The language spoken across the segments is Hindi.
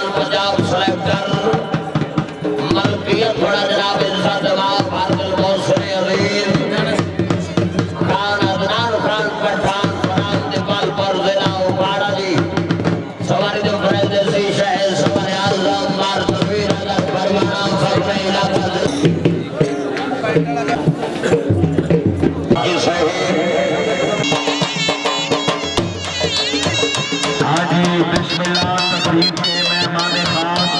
नौजवान पंजाब सेलेक्टर मलकियत बड़ा जनाब इज्जत जमात फाजिल मोहसिन अजीज खान अदनान खान पठान फराज दिपाल पर जिला उपाड़ा जी सवारी जो फरेदेसी शहर सवारी आजम मार तस्वीर अगर परवाना फरमे इलाका हाजी बिस्मिल्लाह तकरीब के मेहमान खास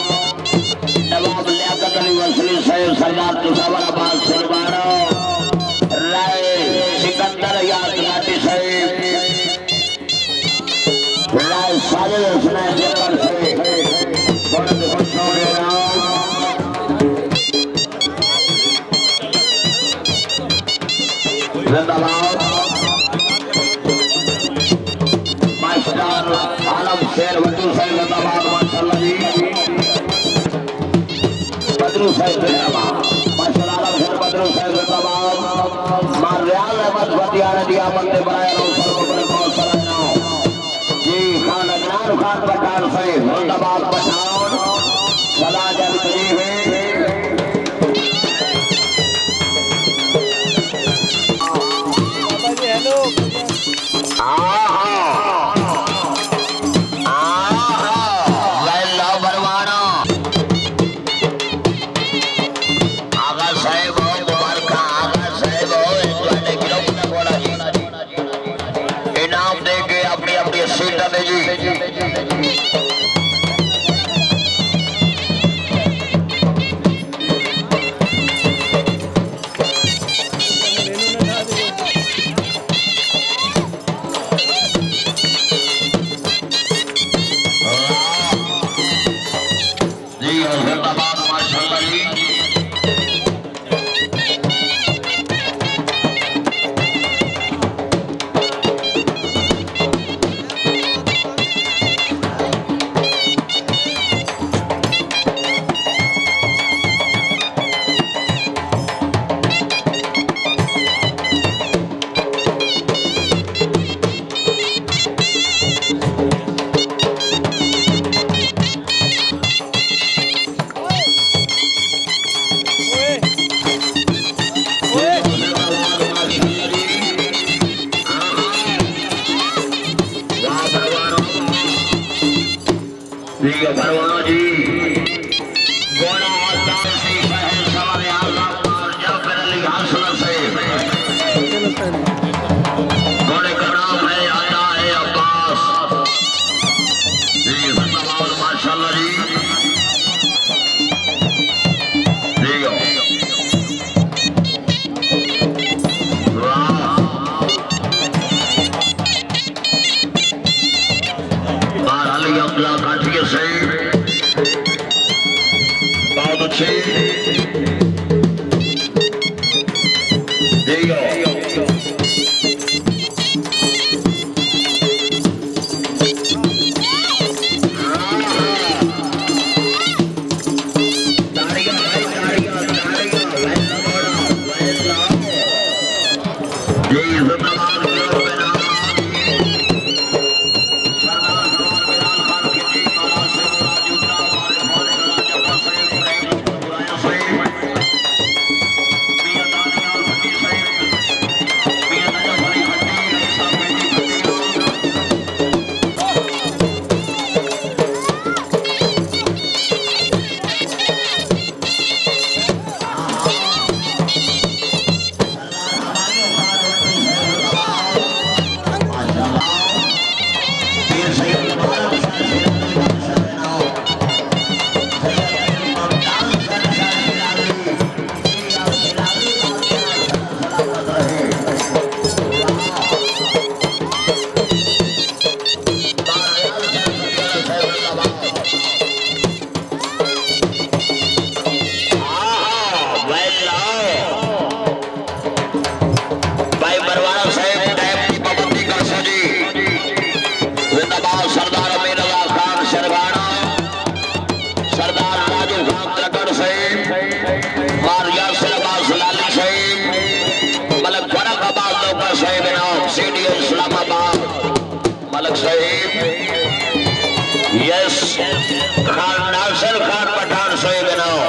नवाब लियाकत अली वसली साहब सरदार तुषावर अब्बास सरवारो राय सिकंदर याद नाटी साहब राय साजिद हुसैन जफर से बड़ा खुश हो रहा जिंदाबाद मास्टर आलम शेर वटू साहब जिंदाबाद माशाल्लाह जी बदरू साहब जिंदाबाद माशाल्लाह आलम शेर बदरू साहब जिंदाबाद मार रियाज अहमद बतियाना दिया मंदे बनाए रो सर्वोपरि को सलाम जी खान अदनान खान पठान साहब जिंदाबाद पठान सदा जल करीब है कासर से घोड़े का नाम है आता है अब्बास जी। जिंदाबाद माशाल्लाह जी। काठिए से बहुत अच्छे यस खान नासिर खान पठान सोए बनाओ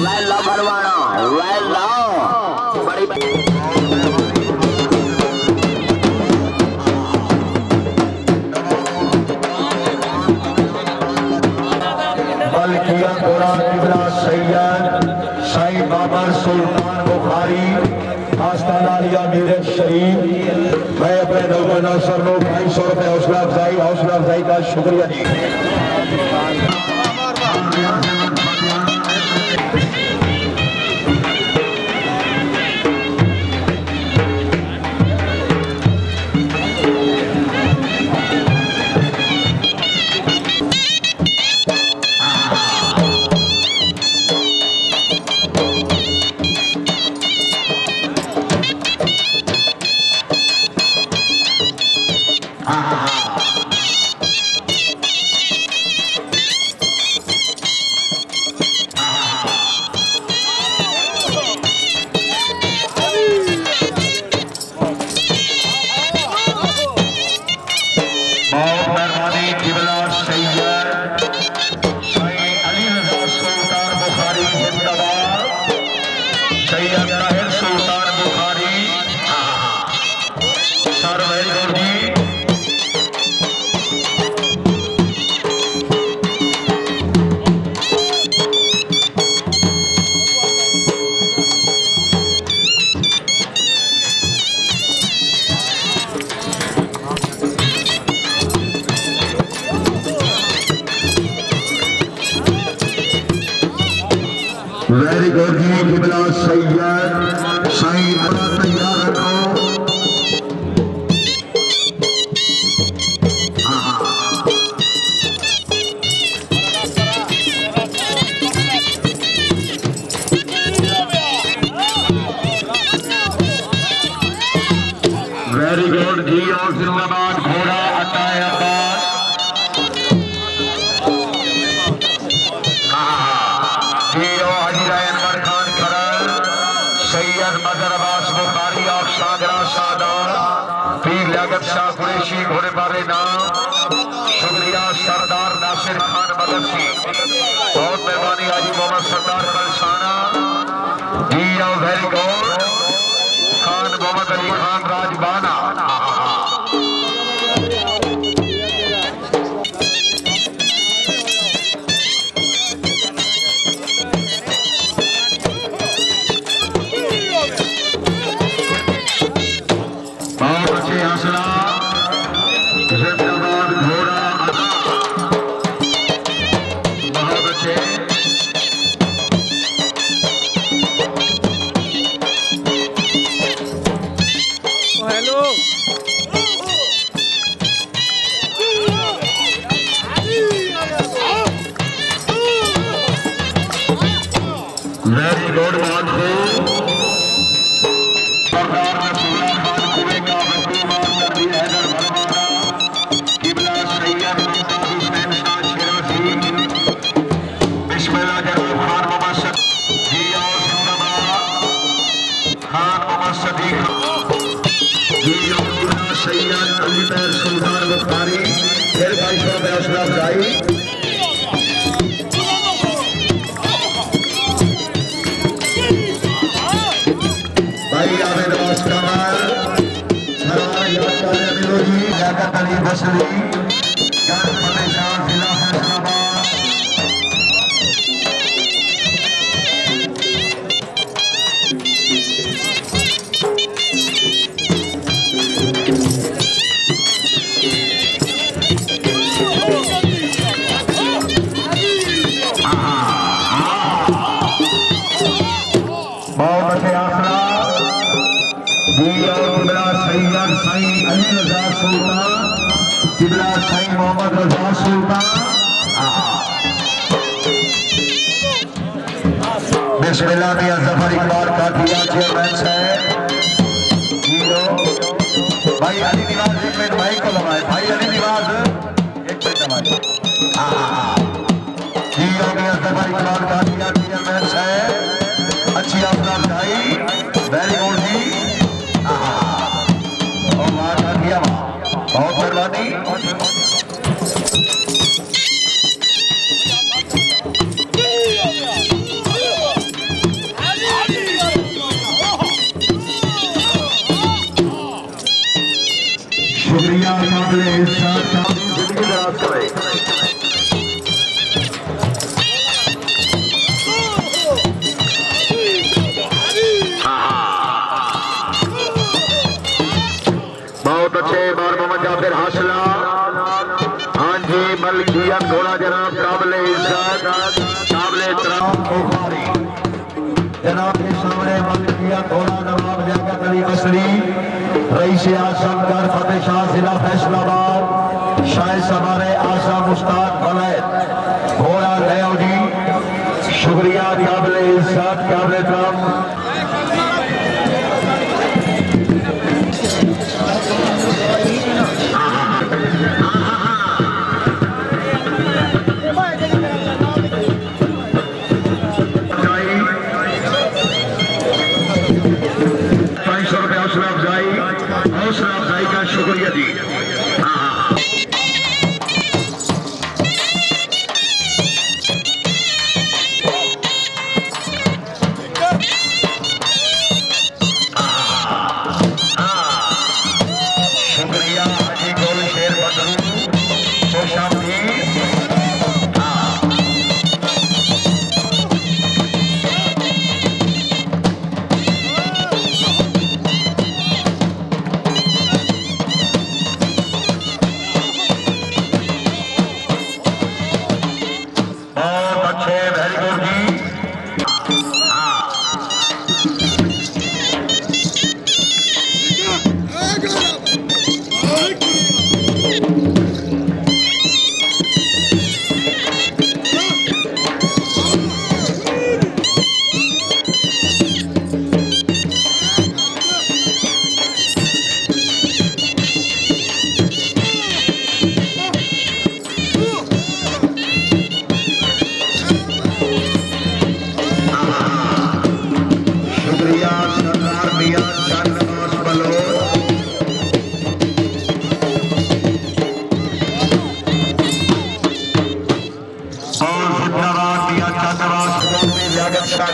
वेला भरवाना वेला बड़ी किया कुरान किबला सैयद साईं बाबा सुल्तान बुखारी आस्ताना लिया मीर शरीफ। मैं अपने नौबना सर नो 250 रुपए हौसला अफजाई का शुक्रिया जी। वेरी गुड जी किबला सैयद साईं बड़ा तैयार रखो। वेरी गुड जी और जिंदाबाद घोड़ा अटाए अब्बास। शाह कुरैशी घोड़े वाले नाम शुक्रिया सरदार नासिर खान मदरसी बहुत मेहरबानी हाजी मोहम्मद सरदार कलसाना जी। वेरी गुड वेरी गुड मान को सरदार नसीरुल्लाह खान कुएं का बंदूबाज तनवीर हैदर भरवाना किबला सैयद मुफ्ती हुसैन शाह शिराजी बिस्मिल्लाह जनाब खान मोहम्मद जी और जिंदाबाद खान मोहम्मद सदीक जी और किबला सैयद अली बैर सुल्तान बुखारी फिर 250 रुपये हौसला अफजाई बसरी जिला फैसलाबाद बहुत अच्छे आसरा जी और किबला सैयद साईं अली रजा सुल्तान किबला साईं मोहम्मद रजा सुल्तान बिस्मिल्लाह मियां जफर इकबाल काठिया चेयरमैन साहब भाई अली निवाज एक मिनट भाई को लगाए भाई अली निवाज एक मिनट दबाए जी हो गया जफर इकबाल काठिया चेयरमैन साहब अच्छी हौसला अफजाई वेरी गुड जी और मां काठिया बहुत मेहरबानी शुक्रिया काबिले इज्जत जिंदगी दराज करे बहुत अच्छे बार मोहम्मद जाफिर हाशला हाँ जी मलकियत घोड़ा जनाब काबिले इज्जत काबिले एहतराम बुखारी जनाब के सामने मलकियत घोड़ा नवाब लियाकत अली बसरी रईस आजम कर फतेह शाह जिला फैसलाबाद शायद सवारे आशा मुश्ताक वलैद घोड़ा गयो जी शुक्रिया काबिले इज्जत काबिले एहतराम हौसला अफजाई का शुक्रिया जी शुक्रिया हाजी गोल शेर बदरू सोशामी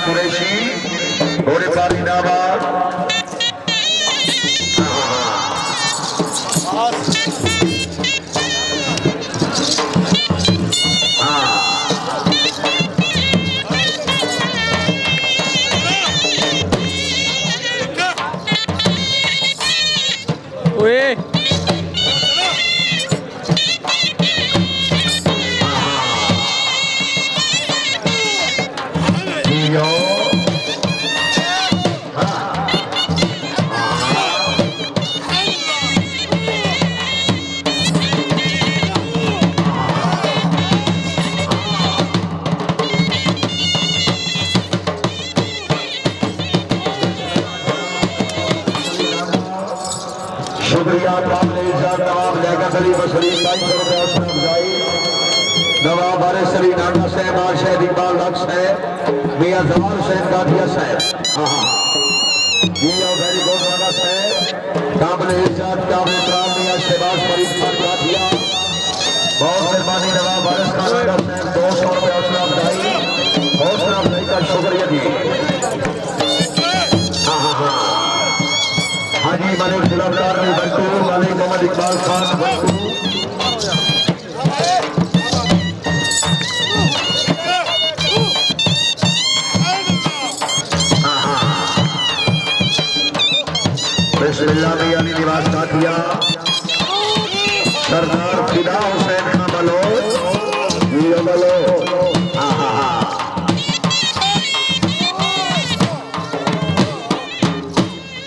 कुरैशी घोड़े पर जिंदाबाद शुक्रिया काबिल इज्जत नवाब लियाकत अली बसरी 250 रुपये हौसला अफजाई। नवाब वारिस अली नाना साहब बादशाह इकबाल लक्ष्य है मियां जवान हुसैन कादिया साहब जी और वेरी गुड नाना साहब काबिल इज्जत काबिल इकराम मियां शहबाज फरीद खान कादिया बहुत मेहरबानी। नवाब वारिस खान नाना साहब 200 रुपये हौसला अफजाई का शुक्रिया जी। हाजी मलिक गुलामदार अली बंटू मलिक मोहम्मद इकबाल खान बंटू बिस्मिल्लाह में अली निवास काठिया सरदार फिदा हुसैन खान बलो वीरो बलो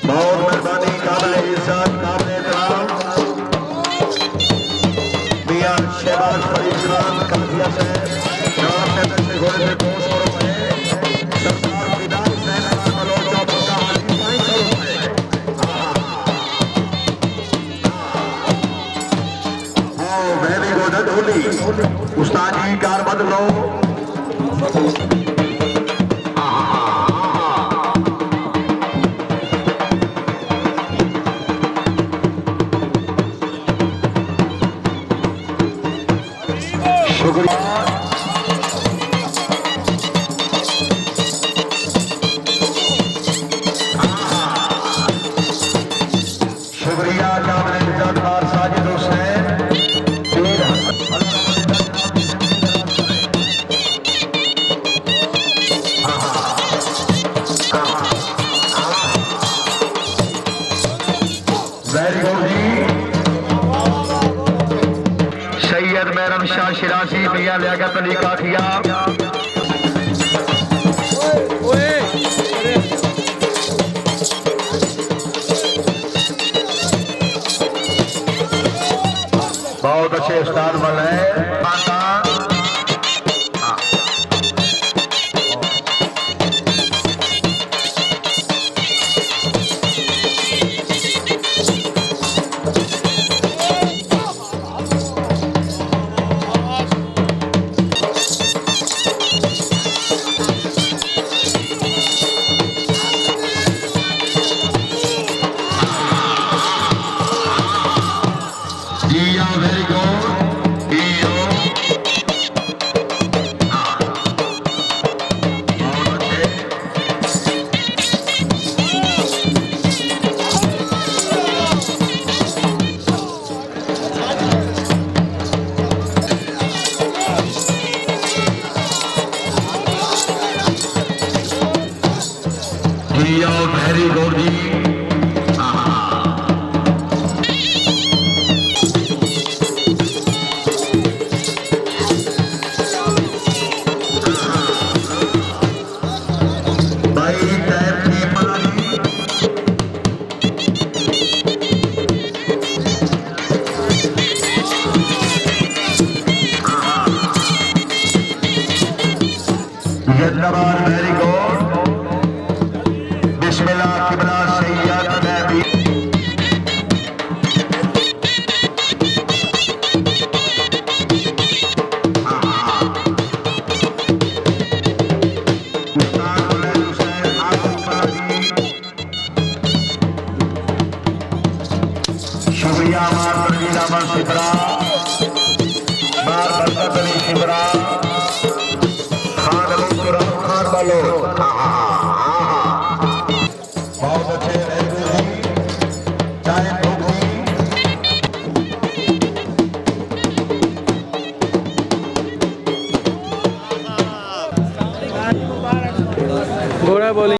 बहुत मेहरबानी काबिल इज्जत काबिल एहतराम मियां शहबाज फरीद खान कादिया से नवाब साहब से घोड़े से 200 रुपये सरदार फिदा हुसैन खान बलो चौपका वाली 500 रुपये वेरी गुड ढोली उस्ताद जी कार बंद लो। शुक्रिया शुक्रिया काबिल इज्जत और साजिद हुसैन वेरी गुड जी। सैयद मैरम शाह शिराजी मियां लियाकत अली काठिया बहुत अच्छे उस्ताद बल है वेरी गुड वेरी गुड जी। जिंदाबाद वेरी गुड बिस्मिल्लाह किबला सैयद नबी शुक्रिया मार बर्दीला मर शिबरा मार बरकत अली शिबरा खान बलो बहुत अच्छे चाहे घोड़ा बोली।